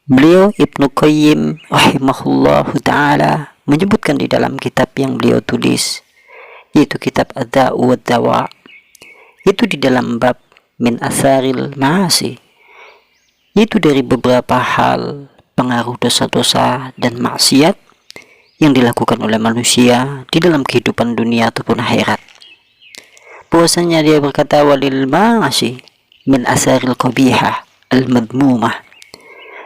Beliau Ibnu Qayyim rahimahullahu ta'ala menyebutkan di dalam kitab yang beliau tulis, yaitu kitab Ad-Da'u wad-Dawa, itu di dalam bab min asaril ma'asi, itu dari beberapa hal pengaruh dosa-dosa dan maksiat yang dilakukan oleh manusia di dalam kehidupan dunia ataupun akhirat. Bahwasanya dia berkata, walil ma'asi min asaril qabihah al-madmumah,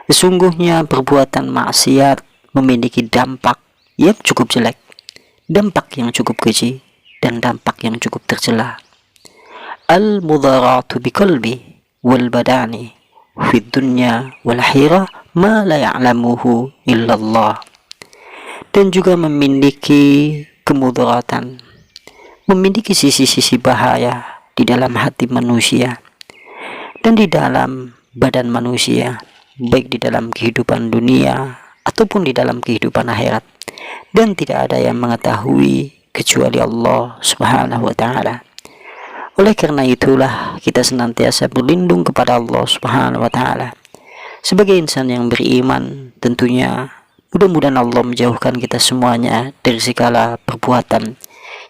sesungguhnya perbuatan maksiat memiliki dampak yang cukup jelek, dampak yang cukup keji, dan dampak yang cukup tercela. Al-mudharatu biqalbi wal badani fid dunya wal akhirah ma la ya'lamuhu illallah, dan juga memiliki kemudaratan, memiliki sisi-sisi bahaya di dalam hati manusia dan di dalam badan manusia, baik di dalam kehidupan dunia ataupun di dalam kehidupan akhirat, dan tidak ada yang mengetahui kecuali Allah Subhanahu wa ta'ala. Oleh karena itulah kita senantiasa berlindung kepada Allah Subhanahu wa ta'ala. Sebagai insan yang beriman, tentunya mudah-mudahan Allah menjauhkan kita semuanya dari segala perbuatan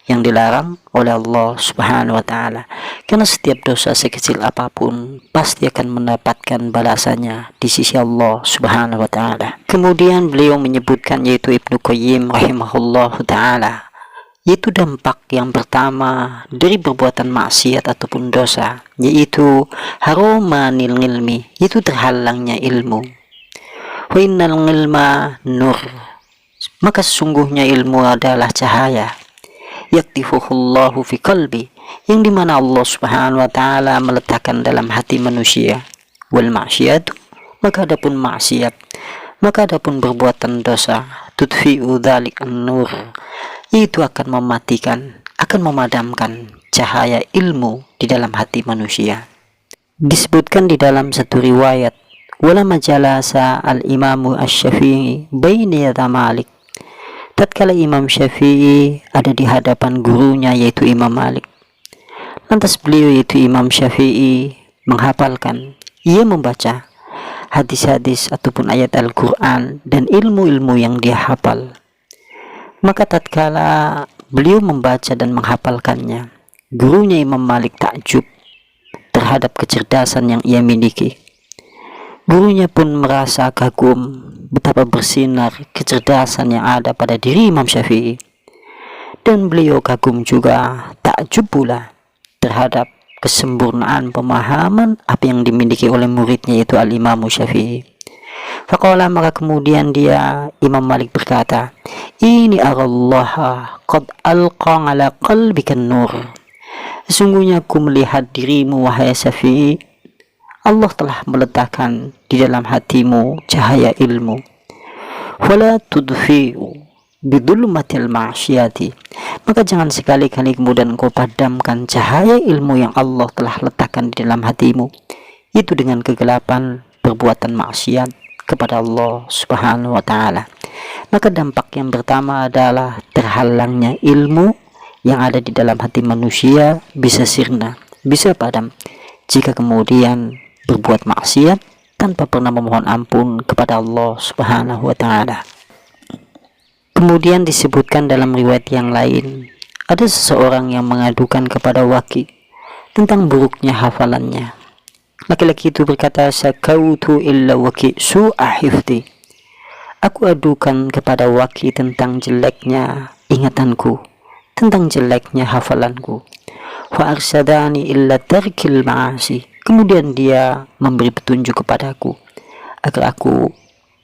yang dilarang oleh Allah Subhanahu wa ta'ala, karena setiap dosa sekecil apapun pasti akan mendapatkan balasannya di sisi Allah Subhanahu wa ta'ala. Kemudian beliau menyebutkan, yaitu Ibnu Qayyim rahimahullahu ta'ala, yaitu dampak yang pertama dari perbuatan maksiat ataupun dosa, yaitu harumanil ilmi, yaitu terhalangnya ilmu. Wa innal ilma nur, maka sesungguhnya ilmu adalah cahaya, yaktifuhullahu fi qalbi, yang dimana Allah Subhanahu wa ta'ala meletakkan dalam hati manusia. Wal ma'siyatu, maka adapun maksiat, maka adapun perbuatan dosa, tudfi'u dzalik an-nur, itu akan mematikan, akan memadamkan cahaya ilmu di dalam hati manusia. Disebutkan di dalam satu riwayat, wala majalasa al-imamu asy-Syafi'i baina yada Malik, tatkala Imam Syafi'i ada di hadapan gurunya, yaitu Imam Malik. Lantas beliau, yaitu Imam Syafi'i, menghafalkan, ia membaca hadis-hadis ataupun ayat Al-Quran dan ilmu-ilmu yang dia hafal. Maka tatkala beliau membaca dan menghafalkannya, gurunya Imam Malik takjub terhadap kecerdasan yang ia miliki. Gurunya pun merasa kagum betapa bersinar kecerdasan yang ada pada diri Imam Syafi'i, dan beliau kagum juga, takjub pula terhadap kesempurnaan pemahaman apa yang dimiliki oleh muridnya, yaitu Al-Imam Syafi'i. Faqala, maka kemudian dia, Imam Malik, berkata, ini arallaha qad alqa ala qalbika nur, sesungguhnya aku melihat dirimu wahai Syafi'i, Allah telah meletakkan di dalam hatimu cahaya ilmu. Wala tudfi'u bidulmatil ma'syati, maka jangan sekali-kali kemudian kau padamkan cahaya ilmu yang Allah telah letakkan di dalam hatimu, itu dengan kegelapan perbuatan maksiat kepada Allah Subhanahu wa ta'ala. Maka dampak yang pertama adalah terhalangnya ilmu yang ada di dalam hati manusia bisa sirna, bisa padam jika kemudian berbuat maksiat tanpa pernah memohon ampun kepada Allah Subhanahu wa ta'ala. Kemudian disebutkan dalam riwayat yang lain, ada seseorang yang mengadukan kepada Waki tentang buruknya hafalannya. Laki-laki itu berkata, sakautu illa Waki su'a hifdi, aku adukan kepada Waki tentang jeleknya ingatanku, tentang jeleknya hafalanku. Wa arsadani illa tarkil ma'asi, kemudian dia memberi petunjuk kepadaku agar aku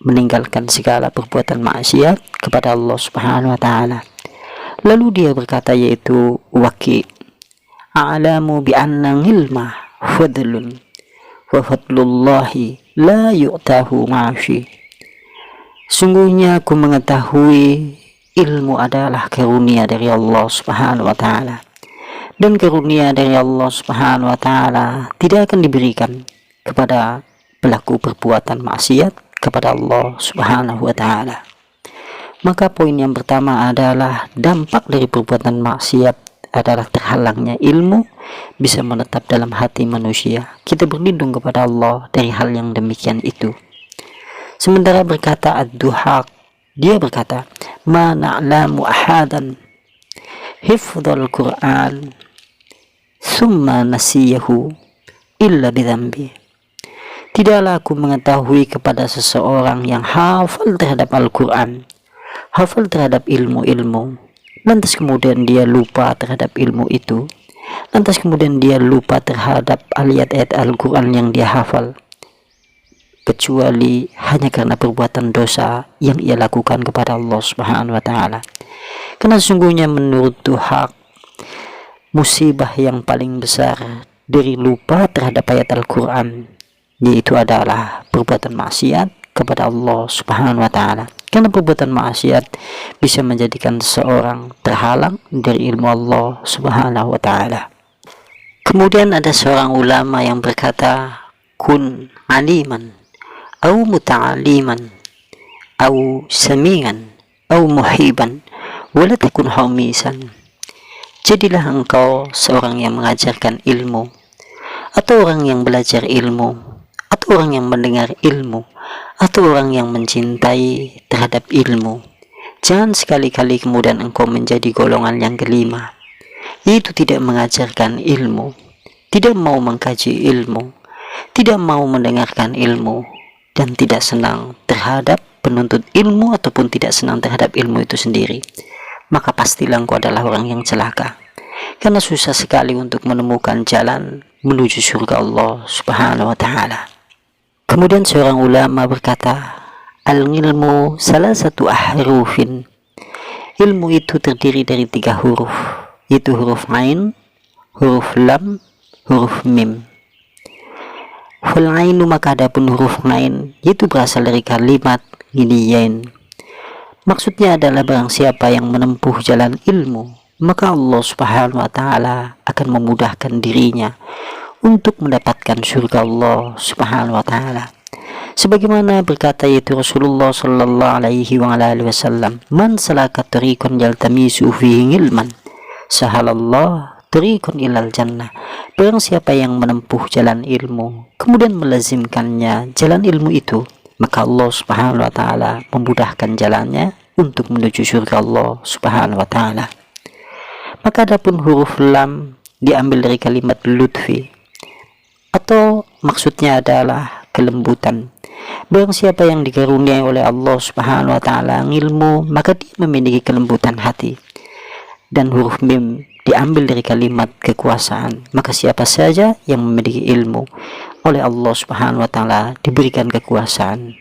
meninggalkan segala perbuatan maksiat kepada Allah Subhanahu wa ta'ala. Lalu dia berkata, yaitu Waki, a'lamu bi anna ilma fadlun wa fadlullahi la yu'tahu ma'ashi, sungguhnya aku mengetahui ilmu adalah karunia dari Allah Subhanahu wa ta'ala, dan karunia dari Allah Subhanahu wa ta'ala tidak akan diberikan kepada pelaku perbuatan maksiat kepada Allah Subhanahu wa ta'ala. Maka poin yang pertama adalah dampak dari perbuatan maksiat adalah terhalangnya ilmu bisa menetap dalam hati manusia. Kita berlindung kepada Allah dari hal yang demikian itu. Sementara berkata Ad-Duhaq, dia berkata, ma na'lamu ahadan hifdzal Qur'an summa nasiyahu illa bidhambi. Tidaklah aku mengetahui kepada seseorang yang hafal terhadap Al-Quran, hafal terhadap ilmu-ilmu, lantas kemudian dia lupa terhadap ilmu itu, lantas kemudian dia lupa terhadap ayat-ayat Al-Quran yang dia hafal, kecuali hanya karena perbuatan dosa yang ia lakukan kepada Allah Subhanahu wa Ta'ala. Karena sesungguhnya menurut Tuhaq, musibah yang paling besar dari lupa terhadap ayat Al-Quran yaitu adalah perbuatan maksiat kepada Allah Subhanahu wa Ta'ala. Karena perbuatan maksiat bisa menjadikan seorang terhalang dari ilmu Allah Subhanahu wa Ta'ala. Kemudian ada seorang ulama yang berkata, kun aliman au muta'aliman au sami'an au muhiban wala takun hamisan. Jadilah engkau seorang yang mengajarkan ilmu, atau orang yang belajar ilmu, atau orang yang mendengar ilmu, atau orang yang mencintai terhadap ilmu. Jangan sekali-kali kemudian engkau menjadi golongan yang kelima, yaitu tidak mengajarkan ilmu, tidak mau mengkaji ilmu, tidak mau mendengarkan ilmu, dan tidak senang terhadap penuntut ilmu ataupun tidak senang terhadap ilmu itu sendiri. Maka pastilah engkau adalah orang yang celaka, karena susah sekali untuk menemukan jalan menuju surga Allah Subhanahu wa Ta'ala. Kemudian seorang ulama berkata, al-ilmu salah satu ahrufin. Ilmu itu terdiri dari 3 huruf, yaitu huruf ain, huruf lam, huruf mim. Fal ainu, maka adapun huruf ain yaitu berasal dari kalimat ghiniyain. Maksudnya adalah barang siapa yang menempuh jalan ilmu, maka Allah Subhanahu wa Ta'ala akan memudahkan dirinya untuk mendapatkan surga Allah Subhanahu wa Ta'ala. Sebagaimana berkata yaitu Rasulullah sallallahu alaihi wasallam, man salaka tariqan yaltamisu fihi ilman sahalallahu tariqan ilal jannah. Barang siapa yang menempuh jalan ilmu kemudian melazimkannya jalan ilmu itu, maka Allah Subhanahu wa Ta'ala memudahkan jalannya untuk menuju surga Allah Subhanahu wa Ta'ala. Maka adapun huruf lam diambil dari kalimat lutfi, atau maksudnya adalah kelembutan. Barang siapa yang dikaruniai oleh Allah Subhanahu wa Ta'ala ilmu, maka dia memiliki kelembutan hati. Dan huruf mim diambil dari kalimat kekuasaan, maka siapa saja yang memiliki ilmu oleh Allah Subhanahu wa Ta'ala diberikan kekuasaan.